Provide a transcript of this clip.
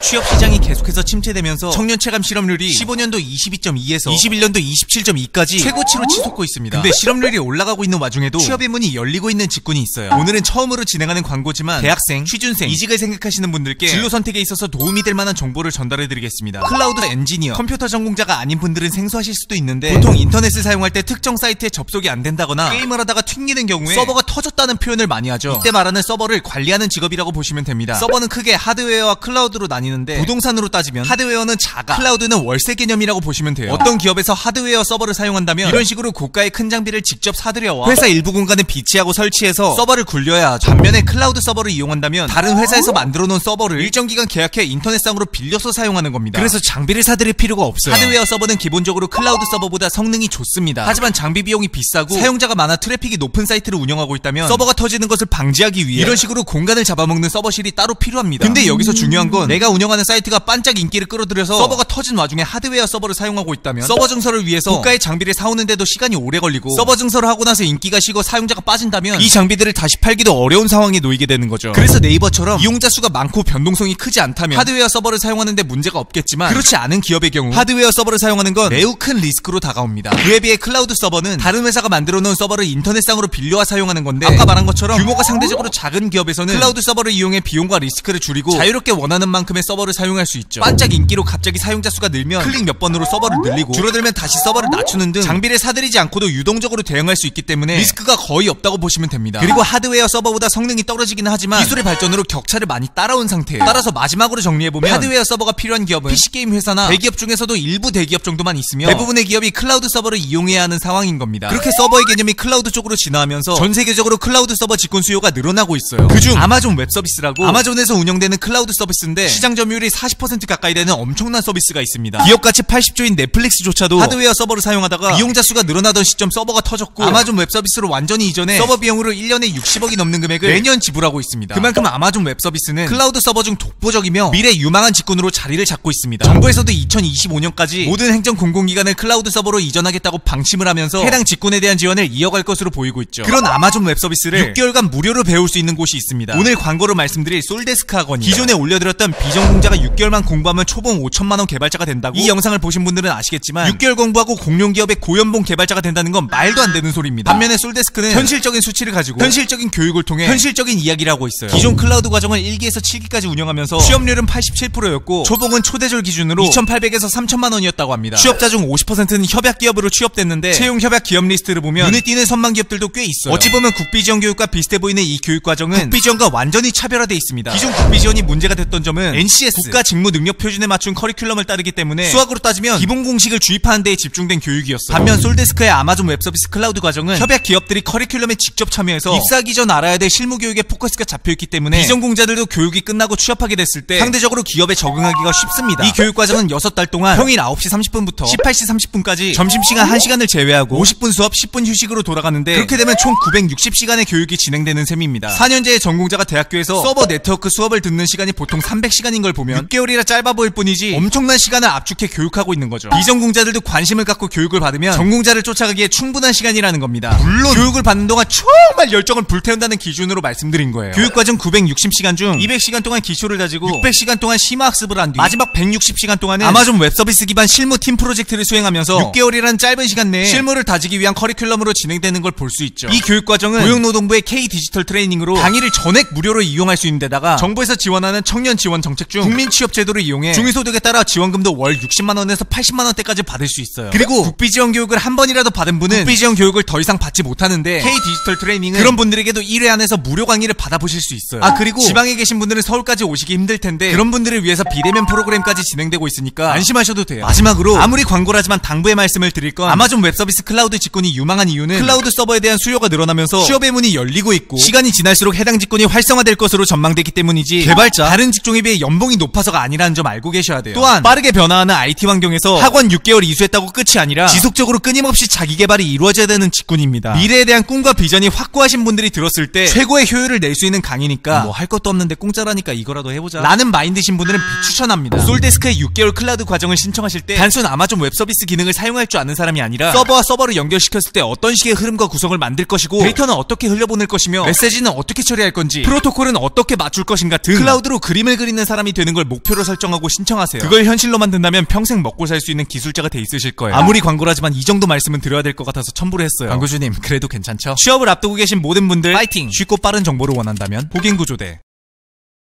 취업시장이 계속해서 침체되면서 청년 체감 실업률이 15년도 22.2에서 21년도 27.2까지 최고치로 치솟고 있습니다. 근데 실업률이 올라가고 있는 와중에도 취업의 문이 열리고 있는 직군이 있어요. 오늘은 처음으로 진행하는 광고지만 대학생, 취준생, 이직을 생각하시는 분들께 진로 선택에 있어서 도움이 될 만한 정보를 전달해드리겠습니다. 클라우드 엔지니어, 컴퓨터 전공자가 아닌 분들은 생소하실 수도 있는데 보통 인터넷을 사용할 때 특정 사이트에 접속이 안 된다거나 게임을 하다가 튕기는 경우에 서버가 터졌다는 표현을 많이 하죠. 이때 말하는 서버를 관리하는 직업이라고 보시면 됩니다. 서버는 크게 하드웨어와 클라우드로 나뉘는데 부동산으로 따지면 하드웨어는 자가, 클라우드는 월세 개념이라고 보시면 돼요. 어떤 기업에서 하드웨어 서버를 사용한다면 이런 식으로 고가의 큰 장비를 직접 사들여와 회사 일부 공간에 비치하고 설치해서 서버를 굴려야 하죠. 반면에 클라우드 서버를 이용한다면 다른 회사에서 만들어 놓은 서버를 일정 기간 계약해 인터넷상으로 빌려서 사용하는 겁니다. 그래서 장비를 사들일 필요가 없어요. 하드웨어 서버는 기본적으로 클라우드 서버보다 성능이 좋습니다. 하지만 장비 비용이 비싸고 사용자가 많아 트래픽이 높은 사이트를 운영하고 있다면 서버가 터지는 것을 방지하기 위해 이런 식으로 공간을 잡아먹는 서버실이 따로 필요합니다. 근데 여기서 중요한 건 내가 운영하는 사이트가 반짝 인기를 끌어들여서 서버가 터진 와중에 하드웨어 서버를 사용하고 있다면 서버 증설을 위해서 고가의 장비를 사오는데도 시간이 오래 걸리고 서버 증설을 하고 나서 인기가 식어 사용자가 빠진다면 이 장비들을 다시 팔기도 어려운 상황에 놓이게 되는 거죠. 그래서 네이버처럼 이용자 수가 많고 변동성이 크지 않다면 하드웨어 서버를 사용하는데 문제가 없겠지만 그렇지 않은 기업의 경우 하드웨어 서버를 사용하는 건 매우 큰 리스크로 다가옵니다. 그에 비해 클라우드 서버는 다른 회사가 만들어 놓은 서버를 인터넷상으로 빌려와 사용하는 건데 아까 말한 것처럼 규모가 상대적으로 작은 기업에서는 클라우드 서버를 이용해 비용과 리스크를 줄이고 자유롭게 원하는 만큼의 서버를 사용할 수 있죠. 반짝 인기로 갑자기 사용자 수가 늘면 클릭 몇 번으로 서버를 늘리고 줄어들면 다시 서버를 낮추는 등 장비를 사들이지 않고도 유동적으로 대응할 수 있기 때문에 리스크가 거의 없다고 보시면 됩니다. 그리고 하드웨어 서버보다 성능이 떨어지기는 하지만 기술의 발전으로 격차를 많이 따라온 상태예요. 따라서 마지막으로 정리해보면 하드웨어 서버가 필요한 기업은 PC게임 회사나 대기업 중에서도 일부 대기업 정도만 있으며 대부분의 기업이 클라우드 서버를 이용해야 하는 상황인 겁니다. 그렇게 서버의 개념이 클라우드 쪽으로 진화하면서 전 세계적으로 클라우드 서버 직군 수요가 늘어나고 있어요. 그중 아마존 웹 서비스라고 아마존에서 운영되는 클라우드 서비스인데 시장 점유율이 40% 가까이 되는 엄청난 서비스가 있습니다. 기업가치 80조인 넷플릭스조차도 하드웨어 서버를 사용하다가 이용자 수가 늘어나던 시점 서버가 터졌고 아마존 웹 서비스로 완전히 이전해 서버 비용으로 1년에 60억이 넘는 금액을 매년 지불하고 있습니다. 그만큼 아마존 웹 서비스는 클라우드 서버 중 독보적이며 미래 유망한 직군으로 자리를 잡고 있습니다. 정부에서도 2025년까지 모든 행정 공공기관을 클라우드 서버로 이전하겠다고 방침을 하면서 해당 직군에 대한 지원을 이어갈 것으로 보이고 있죠. 그런 아마존 웹 서비스를 6개월간 무료로 배울 수 있는 곳이 있습니다. 오늘 광고로 말씀드릴 솔데스크 학원이에요. 기존에 올려드렸던 비전공자가 6개월만 공부하면 초봉 5천만원 개발자가 된다고 이 영상을 보신 분들은 아시겠지만 6개월 공부하고 공룡기업의 고연봉 개발자가 된다는 건 말도 안 되는 소리입니다. 반면에 솔데스크는 현실적인 수치를 가지고 현실적인 교육을 통해 현실적인 이야기를 하고 있어요. 기존 클라우드 과정을 1기에서 7기까지 운영하면서 취업률은 87%였고 초봉은 초대졸 기준으로 2,800에서 3천만원이었다고 합니다. 취업자 중 50%는 협약기업으로 취업됐는데 채용 협약 기업 리스트를 보면 눈에 띄는 선망 기업들도 꽤 있어요. 어찌 보면 국비지원 교육과 비슷해 보이는 이 교육 과정은 국비지원과 완전히 차별화되어 있습니다. 기존 국비지원이 문제가 됐던 점은 NCS 국가 직무 능력 표준에 맞춘 커리큘럼을 따르기 때문에 수학으로 따지면 기본 공식을 주입하는 데에 집중된 교육이었어요. 반면 솔데스크의 아마존 웹서비스 클라우드 과정은 협약 기업들이 커리큘럼에 직접 참여해서 입사하기 전 알아야 될 실무 교육에 포커스가 잡혀있기 때문에 비전공자들도 교육이 끝나고 취업하게 됐을 때 상대적으로 기업에 적응하기가 쉽습니다. 이 교육 과정은 6달 동안 평일 9시 30분부터 18시 30분까지 점심시간 1시간을 제외하고 50분 수업 10분 휴식으로 돌아가는데 그렇게 되면 총 960시간의 교육이 진행되는 셈입니다. 4년제의 전공자가 대학교에서 서버 네트워크 수업을 듣는 시간이 보통 300시간인 걸 보면 6개월이라 짧아 보일 뿐이지 엄청난 시간을 압축해 교육하고 있는 거죠. 비전공자들도 관심을 갖고 교육을 받으면 전공자를 쫓아가기에 충분한 시간이라는 겁니다. 물론 교육을 받는 동안 정말 열정을 불태운다는 기준으로 말씀드린 거예요. 교육과정 960시간 중 200시간 동안 기초를 다지고 600시간 동안 심화학습을 한 뒤 마지막 160시간 동안은 아마존 웹서비스 기반 실무 팀 프로젝트를 수행하면서 6개월이라는 짧은 시간 내에 실무를 다지기 위한 커리큘럼으로 진행되는 걸 볼 수 있죠. 이 교육과정은 고용노동부의 K 디지털 트레이닝으로 강의를 전액 무료로 이용할 수 있는 데다가 정부에서 지원하는 청년 지원 정책 중 국민취업제도를 이용해 중위소득에 따라 지원금도 월 60만원에서 80만원대까지 받을 수 있어요. 그리고 국비지원 교육을 한 번이라도 받은 분은 국비지원 교육을 더 이상 받지 못하는데 K 디지털 트레이닝은 그런 분들에게도 1회 안에서 무료 강의를 받아보실 수 있어요. 그리고 지방에 계신 분들은 서울까지 오시기 힘들 텐데 그런 분들을 위해서 비대면 프로그램까지 진행되고 있으니까 안심하셔도 돼요. 마지막으로 아무리 광고라지만 당부의 말씀을 드릴 건 아마존 웹서비스 클라우드 직군이 유망한 이유는 클라우드 서버에 대한 수요가 늘어나면서 취업의 문이 열리고 있고 시간이 지날수록 해당 직군이 활성화될 것으로 전망되기 때문이지 개발자 다른 직종에 비해 연봉이 높아서가 아니라는 점 알고 계셔야 돼요. 또한 빠르게 변화하는 IT 환경에서 학원 6개월 이수했다고 끝이 아니라 지속적으로 끊임없이 자기 개발이 이루어져야 되는 직군입니다. 미래에 대한 꿈과 비전이 확고하신 분들이 들었을 때 최고의 효율을 낼 수 있는 강의니까 뭐 할 것도 없는데 공짜라니까 이거라도 해보자 라는 마인드신 분들은 비추천합니다. 솔데스크의 6개월 클라우드 과정을 신청하실 때 단순 아마존 웹서비스 기능을 사용할 줄 아는 사람이 아니라 서버와 서버를 연결시켰을 때 어떤 식의 흐름과 구성을 만들 것이고 데이터는 어떻게 흘려보낼 것이며 메시지는 어떻게 처리할 건지 프로토콜은 어떻게 맞출 것인가 등 클라우드로 그림을 그리는 사람이 되는 걸 목표로 설정하고 신청하세요. 그걸 현실로 만든다면 평생 먹고 살 수 있는 기술자가 돼 있으실 거예요. 아무리 광고라지만 이 정도 말씀은 드려야 될 것 같아서 첨부를 했어요. 광고주님, 그래도 괜찮죠? 취업을 앞두고 계신 모든 분들 파이팅! 쉽고 빠른 정보를 원한다면 호갱구조대